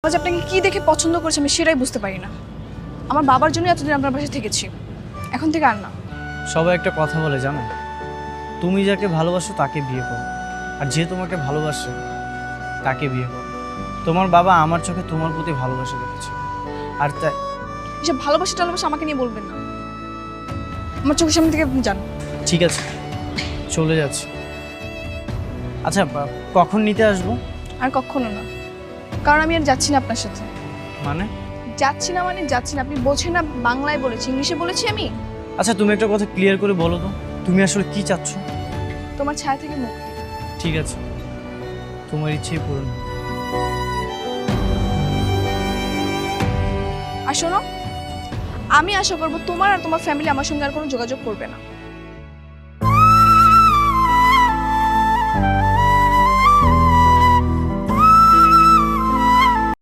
আজ আপনাকে কি দেখে পছন্দ করেছে আমি সেটাই বুঝতে পারি না। আমার বাবার জন্য এতদিন আপনার পাশে থেকেছি, এখন থেকে আর না। সবাই একটা কথা বলে জানো, তুমি যাকে ভালোবাসো তাকে বিয়ে করো, আর যে তোমাকে ভালোবাসে তাকে বিয়ে করো। তোমার বাবা আমার চোখে তোমার প্রতি ভালোবাসা রেখেছে, আর তাই এসব ভালোবাসা টালোবাসা আমাকে নিয়ে বলবেন না। আমার চোখের সামনে থেকে আপনি যান। ঠিক আছে, চলে যাচ্ছি। আচ্ছা, কখন নিতে আসবো? আর কখনো না, কারণ আমি আর যাচ্ছি না আপনার সাথে। মানে? যাচ্ছি না মানে যাচ্ছি না, আপনি বোঝেন না। বাংলায় বলেছি, ইংলিশে বলেছি আমি। আচ্ছা, তুমি একটা কথা ক্লিয়ার করে বলো তো, তুমি আসলে কি চাচ্ছ? তোমার ছায়া থেকে মুক্তি। ঠিক আছে, তোমার ইচ্ছেই পূরণ হবে। আর শোনো, আমি আশা করবো তোমার আর তোমার ফ্যামিলি আমার সঙ্গে আর কোনো যোগাযোগ করবে না।